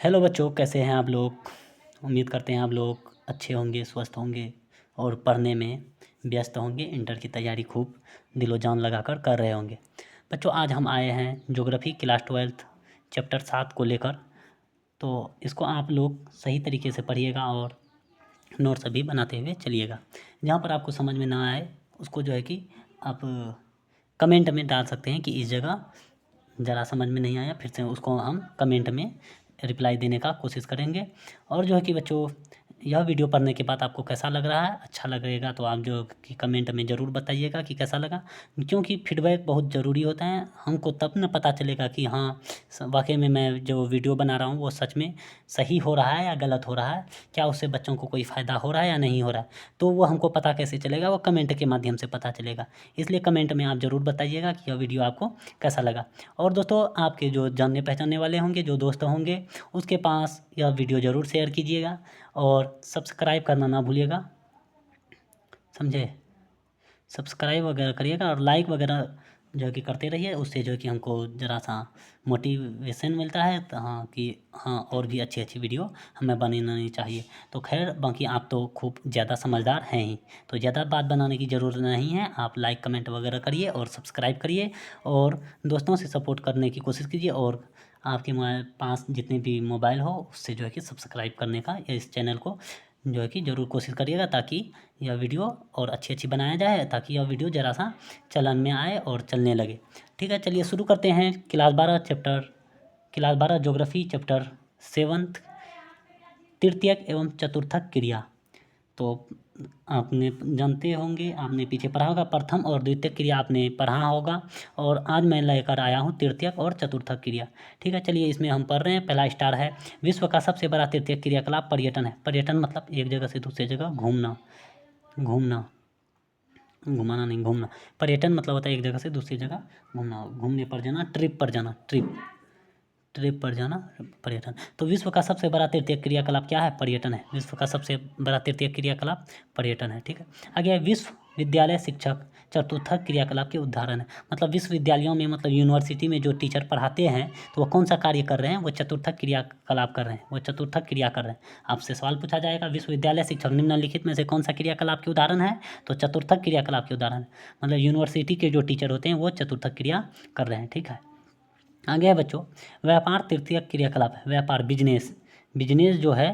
Hello बच्चों, कैसे हैं आप लोग। उम्मीद करते हैं आप लोग अच्छे होंगे, स्वस्थ होंगे और पढ़ने में व्यस्त होंगे। इंटर की तैयारी खूब दिलो जान लगाकर कर रहे होंगे। बच्चों, आज हम आए हैं ज्योग्राफी क्लास 12 चैप्टर 7 को लेकर। तो इसको आप लोग सही तरीके से पढ़िएगा और नोट्स भी बनाते हुए चलिएगा। जहाँ पर आपको समझ में ना आए उसको जो है कि आप कमेंट में डाल सकते हैं कि इस जगह ज़रा समझ में नहीं आया, फिर से उसको हम कमेंट में रिप्लाई देने का कोशिश करेंगे। और जो है कि बच्चों, यह वीडियो पढ़ने के बाद आपको कैसा लग रहा है, अच्छा लगेगा तो आप जो कि कमेंट में ज़रूर बताइएगा कि कैसा लगा। क्योंकि फीडबैक बहुत ज़रूरी होता है, हमको तब न पता चलेगा कि हाँ वाकई में मैं जो वीडियो बना रहा हूँ वो सच में सही हो रहा है या गलत हो रहा है, क्या उससे बच्चों को कोई फ़ायदा हो रहा है या नहीं हो रहा है। तो वो हमको पता कैसे चलेगा, वो कमेंट के माध्यम से पता चलेगा। इसलिए कमेंट में आप ज़रूर बताइएगा कि यह वीडियो आपको कैसा लगा। और दोस्तों, आपके जो जानने पहचानने वाले होंगे, जो दोस्त होंगे, उसके पास यह वीडियो ज़रूर शेयर कीजिएगा और सब्सक्राइब करना ना भूलिएगा, समझे। सब्सक्राइब वगैरह करिएगा और लाइक वगैरह जो है कि करते रहिए। उससे जो है कि हमको ज़रा सा मोटिवेशन मिलता है तो हाँ कि हाँ और भी अच्छी अच्छी वीडियो हमें बनानी चाहिए। तो खैर, बाकी आप तो खूब ज़्यादा समझदार हैं ही, तो ज़्यादा बात बनाने की ज़रूरत नहीं है। आप लाइक कमेंट वगैरह करिए और सब्सक्राइब करिए और दोस्तों से सपोर्ट करने की कोशिश कीजिए। और आपके पास जितने भी मोबाइल हो उससे जो है कि सब्सक्राइब करने का या इस चैनल को जो है कि ज़रूर कोशिश करिएगा, ताकि यह वीडियो और अच्छी अच्छी बनाया जाए, ताकि यह वीडियो ज़रा सा चलन में आए और चलने लगे। ठीक है, चलिए शुरू करते हैं। क्लास 12 ज्योग्राफी चैप्टर 7 तृतीयक एवं चतुर्थक क्रिया। तो आपने जानते होंगे, आपने पीछे पढ़ा होगा, प्रथम और द्वितीयक क्रिया आपने पढ़ा होगा। और आज मैं लेकर आया हूँ तृतीयक और चतुर्थक क्रिया। ठीक है, चलिए इसमें हम पढ़ रहे हैं। पहला स्टार है, विश्व का सबसे बड़ा तृतीयक क्रियाकलाप पर्यटन है। पर्यटन मतलब एक जगह से दूसरी जगह घूमना, घूमना, घुमाना नहीं, घूमना। पर्यटन मतलब होता है एक जगह से दूसरी जगह घूमना, घूमने पर जाना, ट्रिप पर जाना, ट्रिप पर जाना, पर्यटन। तो विश्व का सबसे बड़ा तृतीयक क्रियाकलाप क्या है? पर्यटन है। विश्व का सबसे बड़ा तृतीयक क्रियाकलाप पर्यटन है। ठीक है, आगे विश्वविद्यालय शिक्षक चतुर्थक क्रियाकलाप के उदाहरण है। मतलब विश्वविद्यालयों में, मतलब यूनिवर्सिटी में जो टीचर पढ़ाते हैं तो वो कौन सा कार्य कर रहे हैं? वो चतुर्थक क्रियाकलाप कर रहे हैं, वो चतुर्थक क्रिया कर रहे हैं। आपसे सवाल पूछा जाएगा, विश्वविद्यालय शिक्षक निम्नलिखित में से कौन सा क्रियाकलाप के उदाहरण है? तो चतुर्थक क्रियाकलाप के उदाहरण है। मतलब यूनिवर्सिटी के जो टीचर होते हैं वो चतुर्थक क्रिया कर रहे हैं। ठीक है, आगे है बच्चों, व्यापार तृतीयक क्रियाकलाप है। व्यापार, बिजनेस, बिजनेस जो है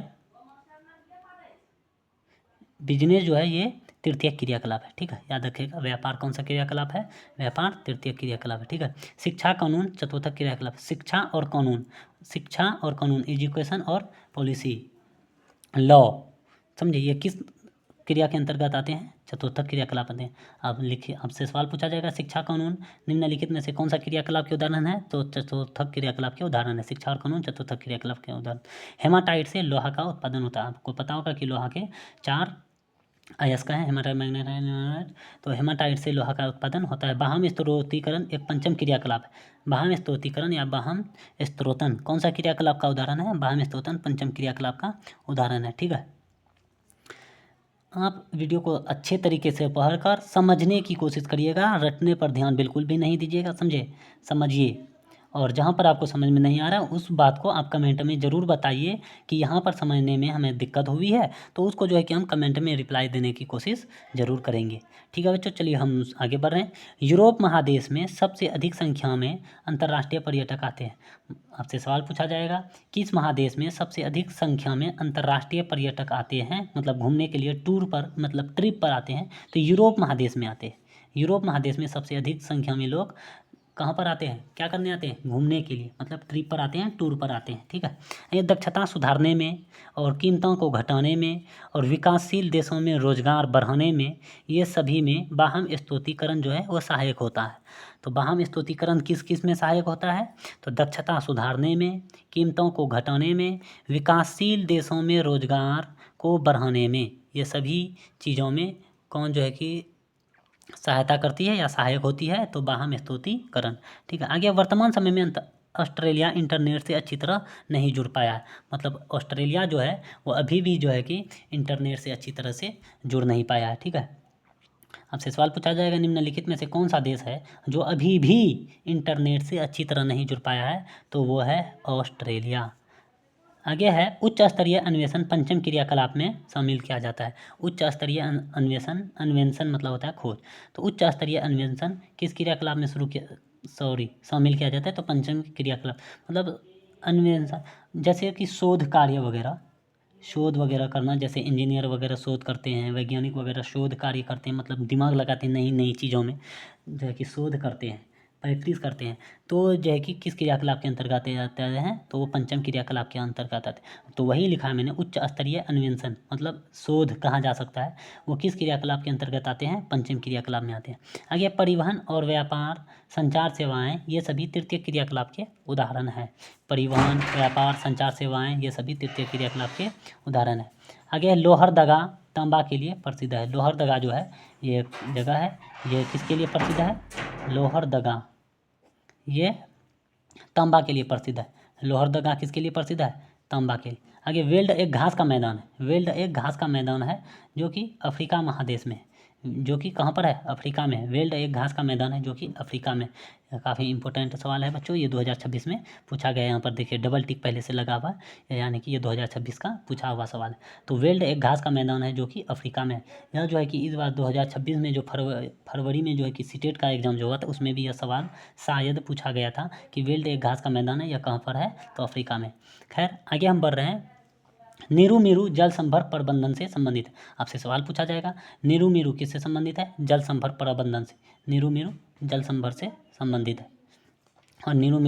ये तृतीयक क्रियाकलाप है। ठीक है, याद रखिएगा, व्यापार कौन सा क्रियाकलाप है? व्यापार तृतीयक क्रियाकलाप है। ठीक है, शिक्षा कानून चतुर्थक क्रियाकलाप। शिक्षा और कानून, एजुकेशन और पॉलिसी, लॉ, समझे, ये किस क्रिया के अंतर्गत आते हैं? चतुर्थक क्रियाकलाप आते हैं। अब लिखिए, आपसे सवाल पूछा जाएगा, शिक्षा कानून निम्नलिखित में से कौन सा क्रियाकलाप के उदाहरण है? तो चतुर्थक क्रियाकलाप के उदाहरण है। शिक्षा और कानून चतुर्थक क्रियाकलाप के उदाहरण। हेमाटाइट से लोहा का उत्पादन होता है। आपको पता होगा कि लोहा के 4 अयस्क हैं, हेमाटाइट, मैग्नेटाइट। तो हेमाटाइट से लोहा का उत्पादन होता है। बाह्य स्त्रोतीकरण एक पंचम क्रियाकलाप है। बाह्य स्त्रोतीकरण या बाह्य स्त्रोतन कौन सा क्रियाकलाप का उदाहरण है? बाह्य स्त्रोतन पंचम क्रियाकलाप का उदाहरण है। ठीक है, आप वीडियो को अच्छे तरीके से पढ़कर समझने की कोशिश करिएगा, रटने पर ध्यान बिल्कुल भी नहीं दीजिएगा, समझे, समझिए। और जहाँ पर आपको समझ में नहीं आ रहा उस बात को आप कमेंट में ज़रूर बताइए कि यहाँ पर समझने में हमें दिक्कत हुई है, तो उसको जो है कि हम कमेंट में रिप्लाई देने की कोशिश ज़रूर करेंगे। ठीक है बच्चों, चलिए हम आगे बढ़ रहे हैं। यूरोप महादेश में सबसे अधिक संख्या में अंतर्राष्ट्रीय पर्यटक आते हैं। आपसे सवाल पूछा जाएगा, किस महादेश में सबसे अधिक संख्या में अंतर्राष्ट्रीय पर्यटक आते हैं, मतलब घूमने के लिए टूर पर, मतलब ट्रिप पर आते हैं? तो यूरोप महादेश में आते हैं। यूरोप महादेश में सबसे अधिक संख्या में लोग कहाँ पर आते हैं? क्या करने आते हैं? घूमने के लिए, मतलब ट्रिप पर आते हैं, टूर पर आते हैं। ठीक है, ये दक्षता सुधारने में और कीमतों को घटाने में और विकासशील देशों में रोजगार बढ़ाने में, ये सभी में बाह्य स्तोतीकरण जो है वो सहायक होता है। तो बाह्य स्तोतीकरण किस किस में सहायक होता है? तो दक्षता सुधारने में, कीमतों को घटाने में, विकासशील देशों में रोजगार को बढ़ाने में, ये सभी चीज़ों में कौन जो है कि सहायता करती है या सहायक होती है? तो बाह्य स्तोतीकरण। ठीक है, आगे वर्तमान समय में ऑस्ट्रेलिया इंटरनेट से अच्छी तरह नहीं जुड़ पाया है। मतलब ऑस्ट्रेलिया जो है वो अभी भी जो है कि इंटरनेट से अच्छी तरह से जुड़ नहीं पाया है। ठीक है, आपसे सवाल पूछा जाएगा, निम्नलिखित में से कौन सा देश है जो अभी भी इंटरनेट से अच्छी तरह नहीं जुड़ पाया है? तो वो है ऑस्ट्रेलिया। आगे है उच्च स्तरीय अन्वेषण पंचम क्रियाकलाप में शामिल किया जाता है। उच्च स्तरीय अन्वेषण, अन्वेषण मतलब होता है खोज। तो उच्च स्तरीय अन्वेषण किस क्रियाकलाप में शामिल किया जाता है? तो पंचम क्रियाकलाप मतलब अन्वेषण, जैसे कि शोध कार्य वगैरह, शोध वगैरह करना, जैसे इंजीनियर वगैरह शोध करते हैं, वैज्ञानिक वगैरह शोध कार्य करते हैं, मतलब दिमाग लगाते हैं नई नई चीज़ों में, जो है कि शोध करते हैं, प्रैक्टिस करते हैं, तो जो है कि किस क्रियाकलाप के अंतर्गत आते हैं? तो वो पंचम क्रियाकलाप के अंतर्गत आते हैं। तो वही लिखा है मैंने, उच्च स्तरीय अन्वेषण मतलब शोध कहा जा सकता है, वो किस क्रियाकलाप के अंतर्गत आते हैं? पंचम क्रियाकलाप में आते हैं। आगे परिवहन और व्यापार, संचार सेवाएं, ये सभी तृतीय क्रियाकलाप के उदाहरण हैं। परिवहन, व्यापार, संचार सेवाएं, ये सभी तृतीय क्रियाकलाप के उदाहरण है। आगे लोहरदगा तांबा के लिए प्रसिद्ध है। लोहरदगा जो है ये जगह है, ये किसके लिए प्रसिद्ध है? लोहरदगा ये तांबा के लिए प्रसिद्ध है। लोहरदगा किसके लिए प्रसिद्ध है? तांबा के लिए। आगे वेल्ड एक घास का मैदान है। वेल्ड एक घास का मैदान है जो कि अफ्रीका महादेश में है, जो कि कहाँ पर है? अफ्रीका में है। वेल्ड एक घास का मैदान है जो कि अफ्रीका में। काफ़ी इंपॉर्टेंट सवाल है बच्चों, ये 2026 में पूछा गया है। यहाँ पर देखिए डबल टिक पहले से लगा हुआ है, यानी कि ये 2026 का पूछा हुआ सवाल है। तो वेल्ड एक घास का मैदान है जो कि अफ्रीका में है। यह जो है कि इस बार 2026 में जो फरवरी में जो है कि सीटेट का एग्जाम जो हुआ था उसमें भी यह सवाल शायद पूछा गया था कि वेल्ड एक घास का मैदान है, यह कहाँ पर है? तो अफ्रीका में। खैर आगे हम बढ़ रहे हैं। नीरू मीरू जल संभर प्रबंधन से संबंधित है। आपसे सवाल पूछा जाएगा, नीरू मीरू किससे संबंधित है? जल संभर प्रबंधन से। नीरू मीरू जल संभर से संबंधित है। और नीरू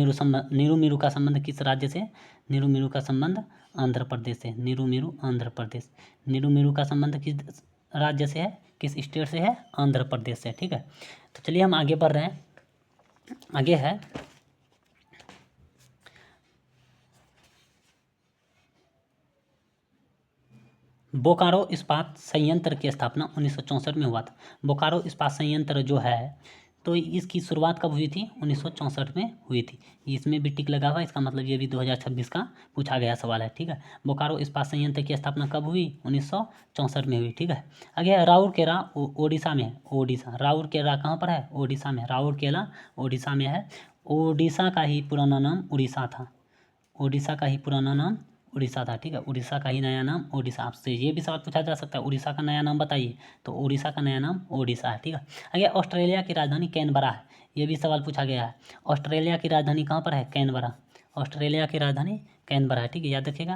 मीरू का संबंध किस राज्य से? नीरू मीरू का संबंध आंध्र प्रदेश से। नीरू मीरू आंध्र प्रदेश। नीरू मीरू का संबंध किस राज्य से है? किस स्टेट से है? आंध्र प्रदेश से। ठीक है, तो चलिए हम आगे बढ़ रहे हैं। आगे है बोकारो इस्पात संयंत्र की स्थापना 1964 में हुआ था। बोकारो इस्पात संयंत्र जो है तो इसकी शुरुआत कब हुई थी? 1964 में हुई थी। इसमें भी टिक लगा हुआ, इसका मतलब ये भी 2026 का पूछा गया सवाल है। ठीक है, बोकारो इस्पात संयंत्र की स्थापना कब हुई? 1964 में हुई। ठीक है, आगे राउरकेला ओडिशा में है। ओडिशा, राउरकेला कहाँ पर है? ओडिशा में। राउरकेला ओडिशा में है। ओडिशा का ही पुराना नाम उड़ीसा था। ओडिशा का ही पुराना नाम उड़ीसा था। ठीक है, उड़ीसा का ही नया नाम ओडिशा। आपसे ये भी सवाल पूछा जा सकता है, उड़ीसा का नया नाम बताइए, तो उड़ीसा का नया नाम ओडिशा है। ठीक है, आगे ऑस्ट्रेलिया की राजधानी कैनबरा है। ये भी सवाल पूछा गया है। ऑस्ट्रेलिया की राजधानी कहाँ पर है? कैनबरा। ऑस्ट्रेलिया की राजधानी कैनबरा है। ठीक है, याद रखिएगा,